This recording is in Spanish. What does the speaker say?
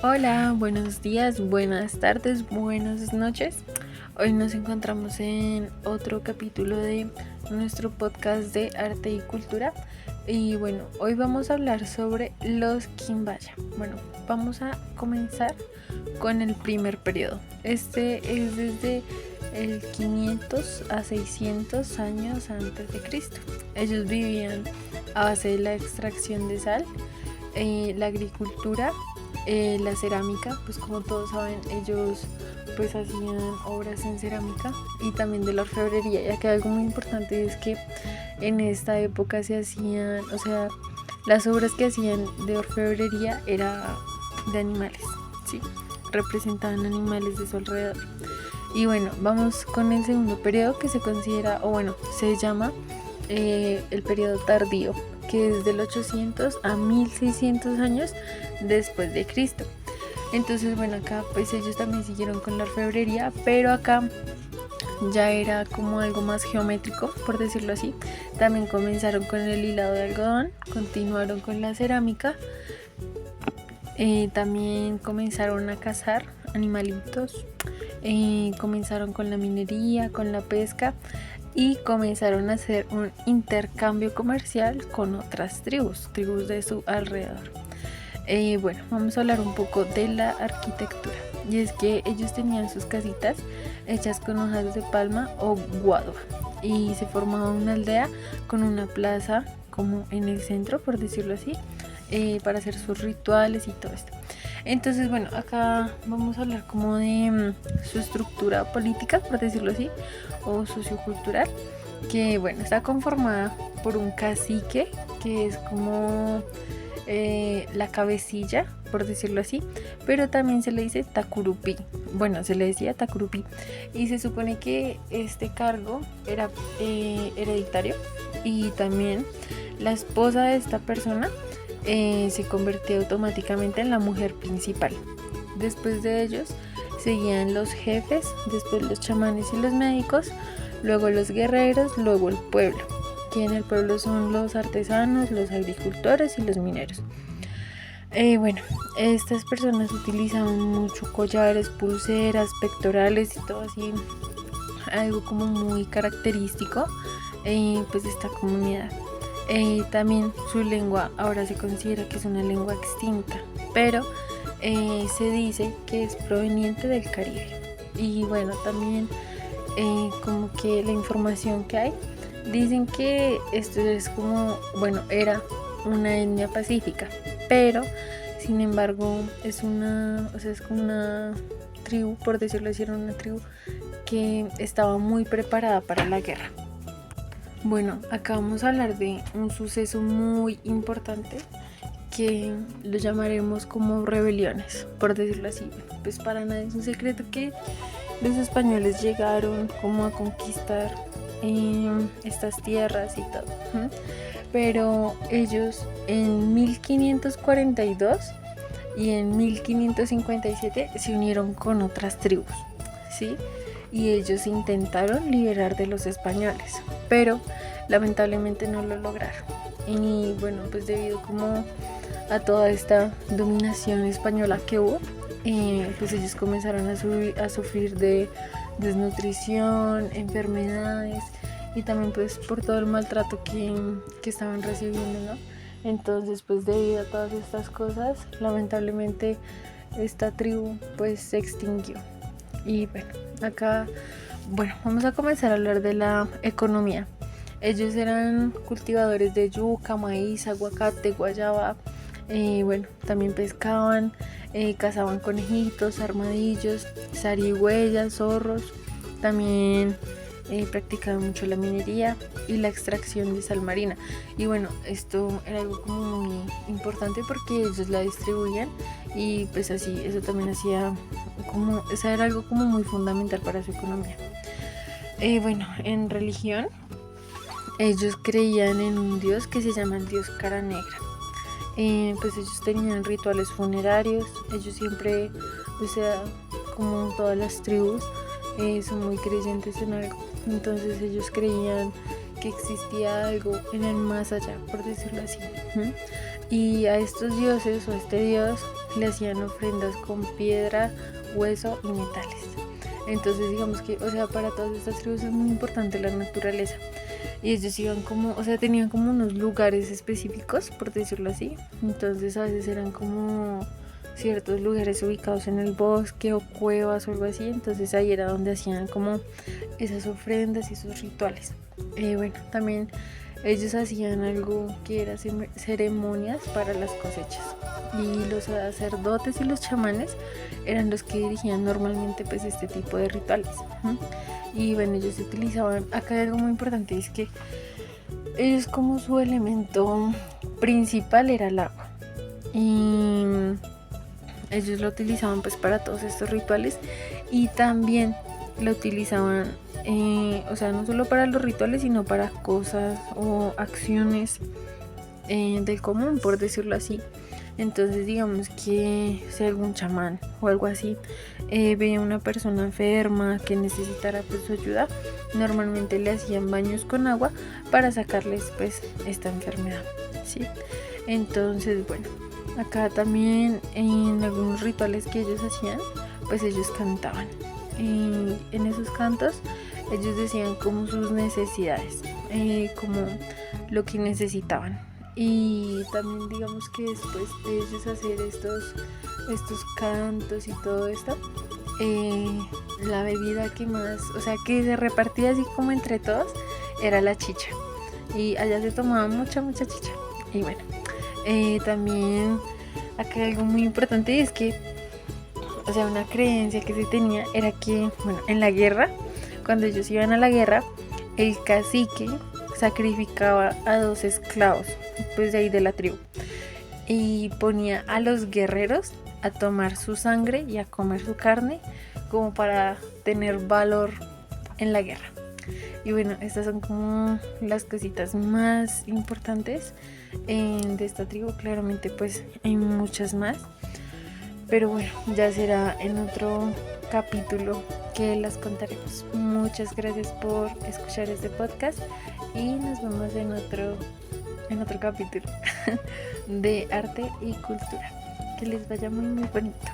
Hola, buenos días, buenas tardes, buenas noches. Hoy nos encontramos en otro capítulo de nuestro podcast de arte y cultura. Y bueno, hoy vamos a hablar sobre los Quimbaya. Bueno, vamos a comenzar con el primer periodo. Este es desde el 500 a 600 años antes de Cristo. Ellos vivían a base de la extracción de sal, la agricultura, la cerámica, pues como todos saben, ellos pues hacían obras en cerámica y también de la orfebrería. Y acá algo muy importante es que en esta época se hacían, o sea, las obras que hacían de orfebrería era de animales, ¿sí? Representaban animales de su alrededor. Y bueno, vamos con el segundo periodo que se considera, o bueno, se llama el periodo tardío, que es del 800 a 1600 años después de Cristo. Entonces, bueno, acá pues ellos también siguieron con la orfebrería, pero acá ya era como algo más geométrico, por decirlo así. También comenzaron con el hilado de algodón, continuaron con la cerámica, también comenzaron a cazar animalitos, comenzaron con la minería, con la pesca y comenzaron a hacer un intercambio comercial con otras tribus de su alrededor. Bueno, vamos a hablar un poco de la arquitectura. Y es que ellos tenían sus casitas hechas con hojas de palma o guadua. Y se formaba una aldea con una plaza como en el centro, por decirlo así, para hacer sus rituales y todo esto. Entonces, bueno, acá vamos a hablar como de su estructura política, por decirlo así, o sociocultural, que bueno, está conformada por un cacique, que es como la cabecilla, por decirlo así, pero también se le dice tacurupi. Bueno, se le decía tacurupi y se supone que este cargo era hereditario y también la esposa de esta persona se convirtió automáticamente en la mujer principal. Después de ellos seguían los jefes, después los chamanes y los médicos, luego los guerreros, luego el pueblo, que en el pueblo son los artesanos, los agricultores y los mineros. Bueno, estas personas utilizaban mucho collares, pulseras, pectorales y todo así, algo como muy característico pues de esta comunidad. También su lengua ahora se considera que es una lengua extinta, pero se dice que es proveniente del Caribe. Y bueno, también como que la información que hay, dicen que esto es como, bueno, era una etnia pacífica, pero sin embargo es una, o sea, es como una tribu, por decirlo así, era una tribu que estaba muy preparada para la guerra. Bueno, acá vamos a hablar de un suceso muy importante que lo llamaremos como rebeliones, por decirlo así. Pues para nadie es un secreto que los españoles llegaron como a conquistar estas tierras y todo. Pero ellos en 1542 y en 1557 se unieron con otras tribus, ¿sí? Y ellos intentaron liberar de los españoles, pero lamentablemente no lo lograron. Y bueno, pues debido como a toda esta dominación española que hubo, pues ellos comenzaron a sufrir de desnutrición, enfermedades y también pues por todo el maltrato que estaban recibiendo, ¿no? Entonces pues debido a todas estas cosas, lamentablemente esta tribu pues se extinguió. Y bueno, acá, bueno, vamos a comenzar a hablar de la economía. Ellos eran cultivadores de yuca, maíz, aguacate, guayaba, bueno, también pescaban, cazaban conejitos, armadillos, zarigüeyas, zorros, también practicaban mucho la minería y la extracción de sal marina. Y bueno, esto era algo como muy importante porque ellos la distribuían y pues así, eso también hacía como, o sea, era algo como muy fundamental para su economía. Bueno, en religión, ellos creían en un dios que se llama el dios cara negra. Pues ellos tenían rituales funerarios, ellos siempre, o sea, como todas las tribus, son muy creyentes en algo. Entonces ellos creían que existía algo en el más allá, por decirlo así. Y a estos dioses o a este dios le hacían ofrendas con piedra, hueso y metales. Entonces digamos que, o sea, para todas estas tribus es muy importante la naturaleza. Y ellos iban como, o sea, tenían como unos lugares específicos, por decirlo así. Entonces a veces eran como ciertos lugares ubicados en el bosque o cuevas o algo así. Entonces ahí era donde hacían como esas ofrendas y esos rituales. Bueno, también ellos hacían algo que era ceremonias para las cosechas. Y los sacerdotes y los chamanes eran los que dirigían normalmente pues este tipo de rituales. Y bueno, ellos utilizaban, acá hay algo muy importante, es que ellos como su elemento principal era el agua. Y ellos lo utilizaban pues para todos estos rituales y también lo utilizaban, o sea, no solo para los rituales, sino para cosas o acciones del común, por decirlo así. Entonces digamos que si algún chamán o algo así veía a una persona enferma que necesitara pues su ayuda, normalmente le hacían baños con agua para sacarles pues esta enfermedad, ¿sí? Entonces bueno, acá también en algunos rituales que ellos hacían, pues ellos cantaban. Y en esos cantos ellos decían como sus necesidades, como lo que necesitaban. Y también digamos que después de ellos hacer estos cantos y todo esto, la bebida que más, o sea, que se repartía así como entre todos, era la chicha. Y allá se tomaba mucha chicha. Y bueno, también acá algo muy importante es que, o sea, una creencia que se tenía era que, bueno, en la guerra, cuando ellos iban a la guerra, el cacique sacrificaba a 2 esclavos, pues de ahí de la tribu, y ponía a los guerreros a tomar su sangre y a comer su carne como para tener valor en la guerra. Y bueno, estas son como las cositas más importantes de esta tribu. Claramente pues hay muchas más, pero bueno, ya será en otro capítulo que las contaremos. Muchas gracias por escuchar este podcast y nos vemos en otro capítulo de arte y cultura. Que les vaya muy bonito.